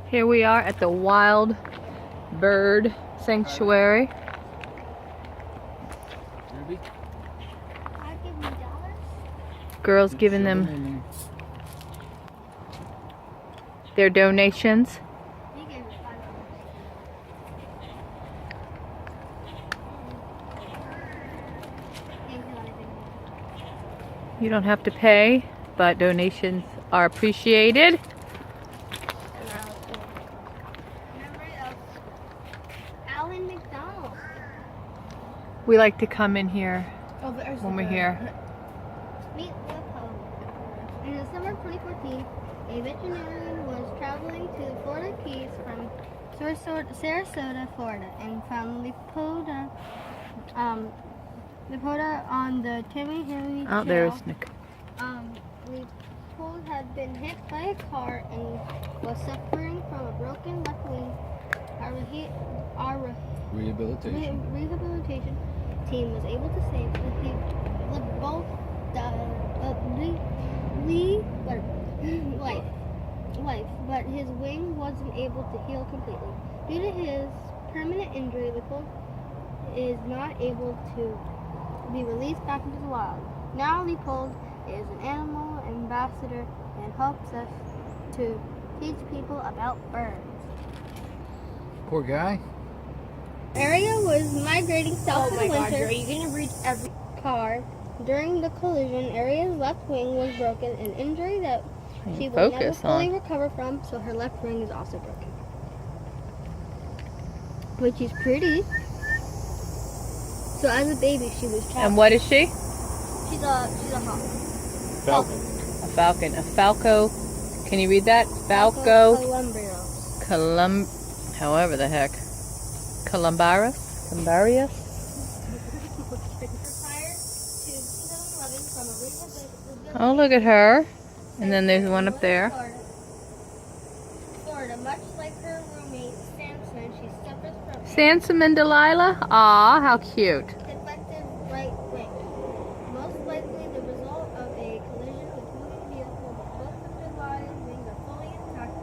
Here we are at the Wild Bird Sanctuary. Girls giving them their donations. You don't have to pay, but donations are appreciated. Alan McDonald. We like to come in here when we're here. Meet Leopold. In December 2014, a veterinarian was traveling to the Florida Keys from Sarasota, Florida, and found Leopold on the Tamahimi Trail. Oh, there's Nick. Leopold had been hit by a car and was suffering from a broken left wing. Our rehabilitation team was able to save life, but his wing wasn't able to heal completely. Due to his permanent injury, Leopold is not able to be released back into the wild. Now Leopold is an animal ambassador and helps us to teach people about birds. Poor guy. Area was migrating south in the winter. Are you going to read every car. During the collision, Aria's left wing was broken, an injury that she will never fully recover from, so her left wing is also broken. Which is pretty. So as a baby, she was trapped. And what is she? She's a hawk. Falcon. A falcon. A falco. Can you read that? Falco. However the heck. Columbarus? Columbarus? Oh, look at her. And then there's one up there. Florida, much like her roommate Samson, she suffers from Sansom and Delilah? Aw, how cute. defective right wing. Most likely the result of a collision with moving vehicle, but both of Delilah's wings are fully intact.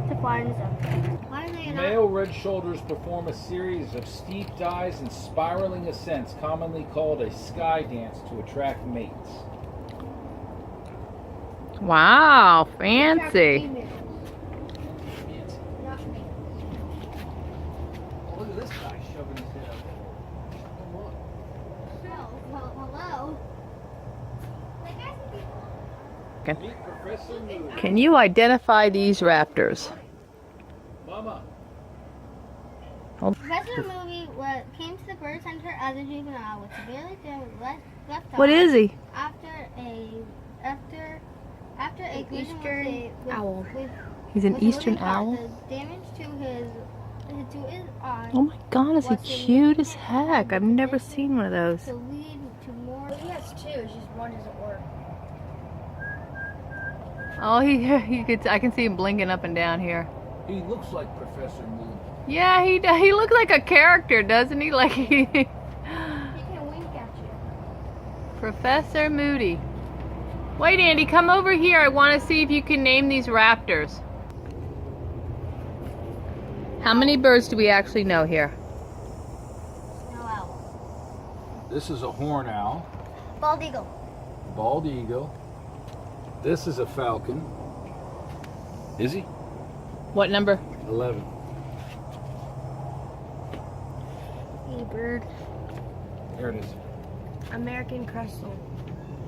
To find them. Why are they not? Male red shoulders perform a series of steep dives and spiraling ascents, commonly called a sky dance, to attract mates. Wow, fancy. Not males. Look at this guy shoving his head up. Well, hello. Meet Professor Moody. Can you identify these raptors? Mama. Professor Moody came to the bird center as a juvenile with severely damaged left eye. What is he? After a collision with owl. He's an with a eastern moving car. owl? The damage to his eye Oh my god, is he cute as heck? I've never seen one of those. to lead to more. He has two, it's just one doesn't work. Oh, I can see him blinking up and down here. He looks like Professor Moody. Yeah, he looks like a character, doesn't he? Like He can wink at you. Professor Moody. Wait, Andy, come over here. I want to see if you can name these raptors. How many birds do we actually know here? Snow owl. This is a horn owl. Bald eagle. Bald eagle. This is a falcon. Is he? What number? 11. E-bird. There it is. American Crescent.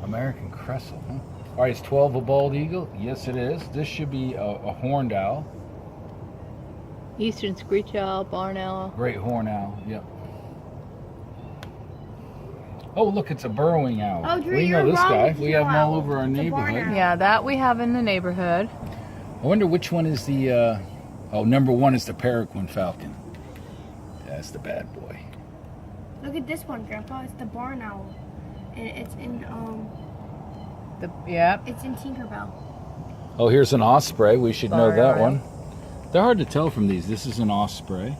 American Crescent, huh? All right, is 12 a bald eagle? Yes, it is. This should be a horned owl. Eastern screech owl, barn owl. Great horn owl, yep. Oh, look, it's a burrowing owl. Oh, Drew, we you're know this wrong. guy. It's We no have him all owl. over our It's a barn neighborhood. owl. Yeah, that we have in the neighborhood. I wonder which one is the, number one is the peregrine falcon. That's the bad boy. Look at this one, Grandpa. It's the barn owl. And it's in it's in Tinkerbell. Oh, here's an osprey. We should know Barn that owl. one. They're hard to tell from these. This is an osprey.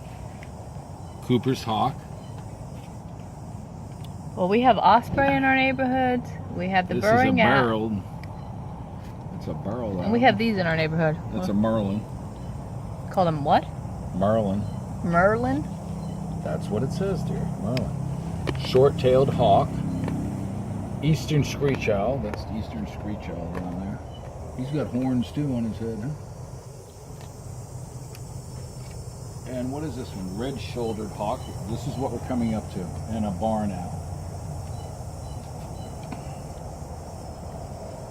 Cooper's hawk. Well, we have osprey in our neighborhoods. We have the This burrowing is a owl. barreled. It's a barrel owl. And we have these in our neighborhood. That's a Merlin. Call them what? Merlin. Merlin? That's what it says, dear. Merlin. Short-tailed hawk. Eastern screech owl. That's the eastern screech owl down there. He's got horns too on his head, huh? And what is this one? Red-shouldered hawk. This is what we're coming up to. And a barn owl.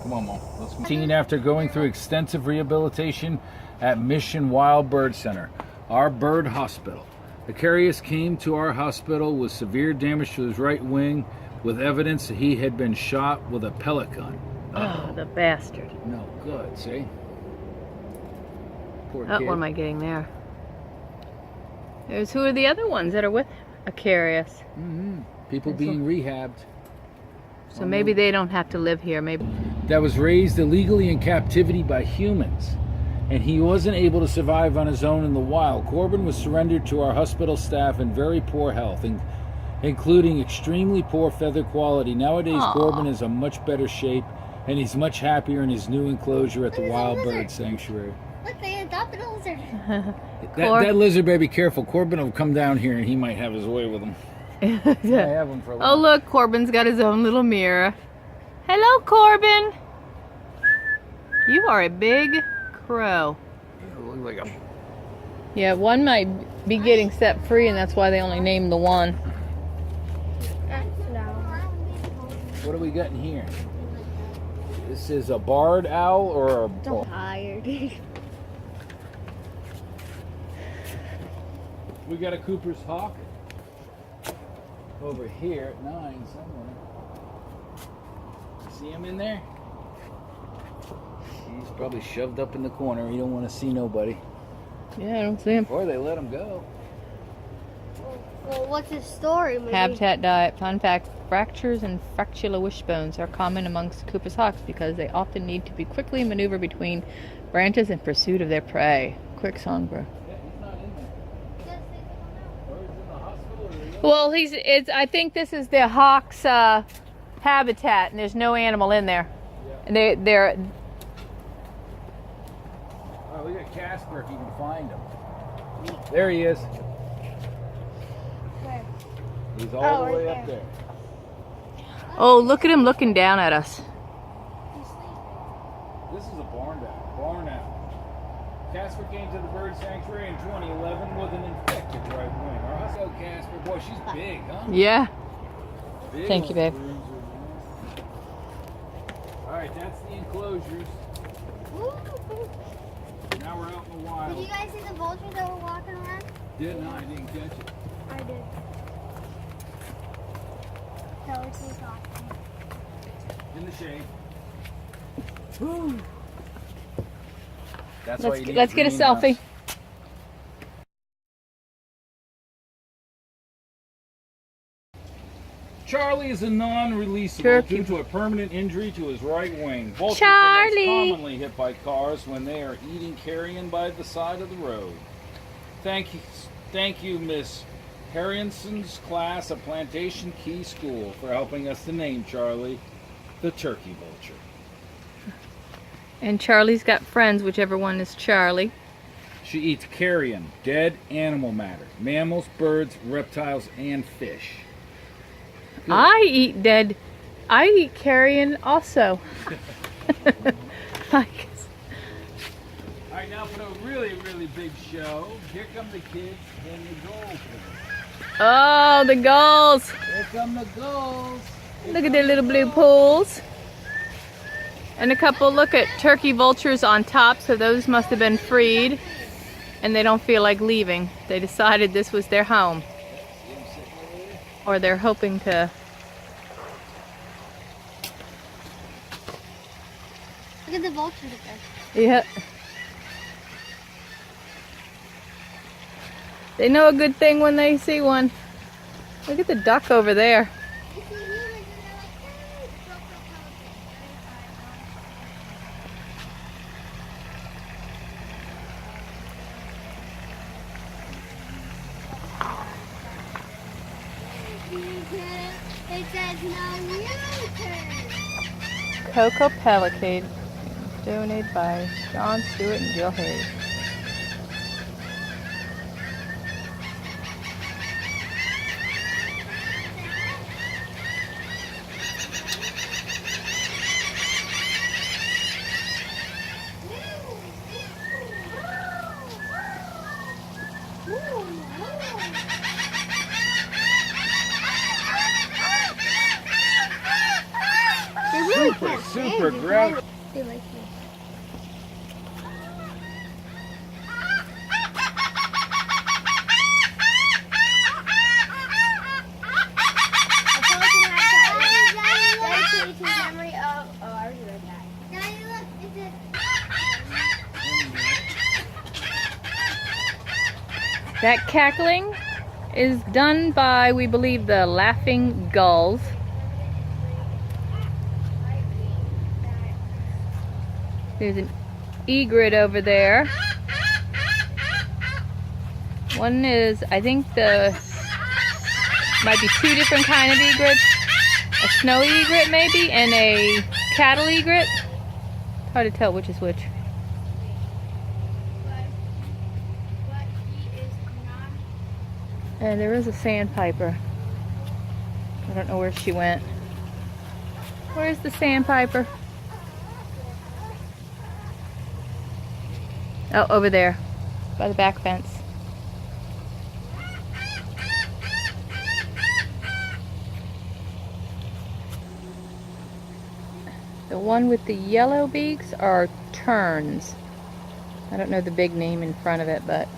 Come on, Mom. Let's continue. After going through extensive rehabilitation at Mission Wild Bird Center, our bird hospital. Icarius came to our hospital with severe damage to his right wing, with evidence that he had been shot with a pellet gun. Oh, the bastard. No good, see? Poor Oh, kid. what am I getting there? There's who are the other ones that are with Icarius? People being rehabbed. So maybe they don't have to live here. Maybe. That was raised illegally in captivity by humans, and he wasn't able to survive on his own in the wild. Corbin was surrendered to our hospital staff in very poor health, including extremely poor feather quality. Nowadays, Aww. Corbin is in much better shape, and he's much happier in his new enclosure at the Look, there's a Wild lizard. Bird Sanctuary. Look, they adopted a lizard. That lizard better be careful. Corbin will come down here, and he might have his way with him. I have him for a Oh, while. look, Corbin's got his own little mirror. Hello, Corbin. You are a big crow. Look like a... Yeah, one might be getting set free, and that's why they only named the one. What do we got in here? This is a barred owl or a... I'm tired. We got a Cooper's hawk over here at 9 somewhere. See him in there? He's probably shoved up in the corner. He don't want to see nobody. Yeah, I don't see him. Or they let him go. Well, what's his story? Maybe? Habitat diet. Fun fact, fractures and fractula wishbones are common amongst Cooper's hawks because they often need to be quickly maneuver between branches in pursuit of their prey. Quick songbird. Yeah, he's not in there. Or he's in the hospital or the... Well, I think this is the hawk's habitat, and there's no animal in there. And they're Oh, look at Casper if you can find him. There he is. Where? He's all Oh, the way right up there. there. Oh, look at him looking down at us. This is a barn owl. Barn owl. Casper came to the bird sanctuary in 2011 with an infected right wing. Our husky Casper, boy, she's big, huh? Yeah. Big Thank you, babe. bruiser. All right, that's the enclosures. Now we're out in the Did wild. you guys see the vultures that were walking around? Didn't I? Didn't catch it. I did. That was so awesome. In the shade. Woo. That's why you need Let's get a greenhouse. selfie. Charlie is a non-releasable Turkey. due to a permanent injury to his right wing. Vultures Charlie! are most commonly hit by cars when they are eating carrion by the side of the road. Thank you, Miss Harrinson's class at Plantation Key School for helping us to name Charlie the turkey vulture. And Charlie's got friends, whichever one is Charlie. She eats carrion, dead animal matter, mammals, birds, reptiles, and fish. Good. I eat carrion also. All right, now for a really, really big show. Here come the kids and the goldfish. Oh, the gulls. Here come the gulls. Look at their little blue pools. And a couple, look at turkey vultures on top, so those must have been freed. And they don't feel like leaving. They decided this was their home. Or they're hoping to. Look at the vultures up there. Yeah. They know a good thing when they see one. Look at the duck over there. It says no U-turn. Cocoa Pelican. Donated by John Stewart and Jill Hayes. They really Super, can't stand super you. grout. They like you. Dedicated to the memory of. Oh, I already read that. Daddy, look, it's a. That cackling is done by, we believe, the laughing gulls. There's an egret over there. One is, I think might be two different kind of egrets. A snowy egret maybe, and a cattle egret. Hard to tell which is which. But he is not. And there is a sandpiper. I don't know where she went. Where's the sandpiper? Oh, over there, by the back fence. The one with the yellow beaks are terns. I don't know the big name in front of it, but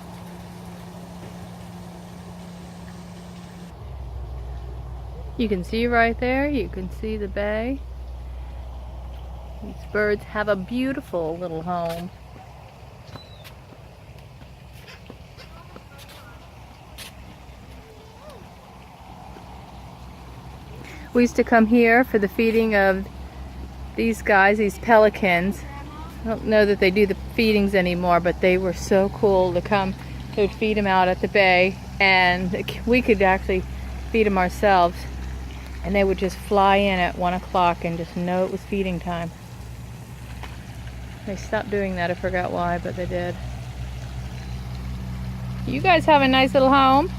you can see right there, you can see the bay. These birds have a beautiful little home. We used to come here for the feeding of these guys, these pelicans. I don't know that they do the feedings anymore, but they were so cool to come. They would feed them out at the bay, and we could actually feed them ourselves. And they would just fly in at 1 o'clock and just know it was feeding time. They stopped doing that, I forgot why, but they did. You guys have a nice little home.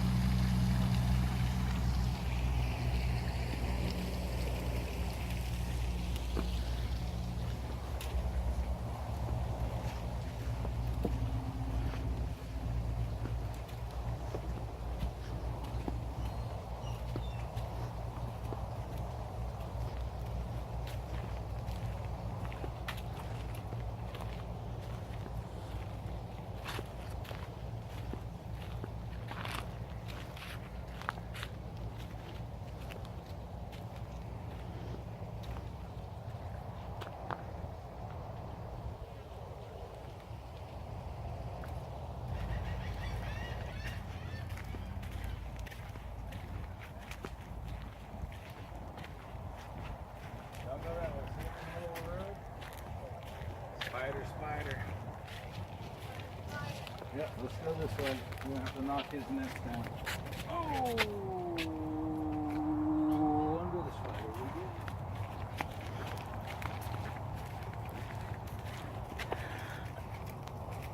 Spider. Yep, let's go this way. We'll have to knock his nest down. Oh! Under the spider. We good.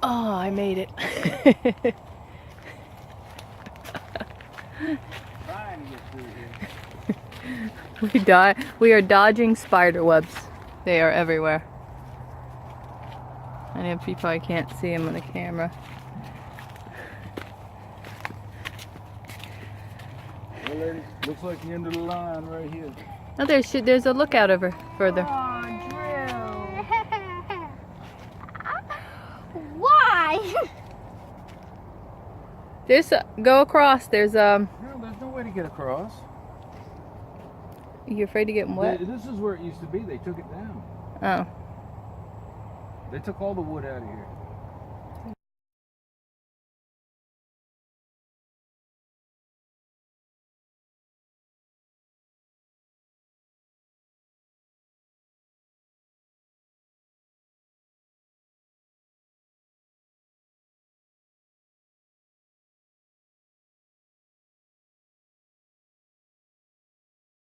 Oh, I made it. Trying to get through here. We are dodging spider webs. They are everywhere. I know you probably can't see them on the camera. Well, ladies, looks like the end of the line right here. Oh, there's a lookout over further. Why? Go across. There's No, there's no way to get across. You afraid of getting wet? This is where it used to be. They took it down. Oh. They took all the wood out of here.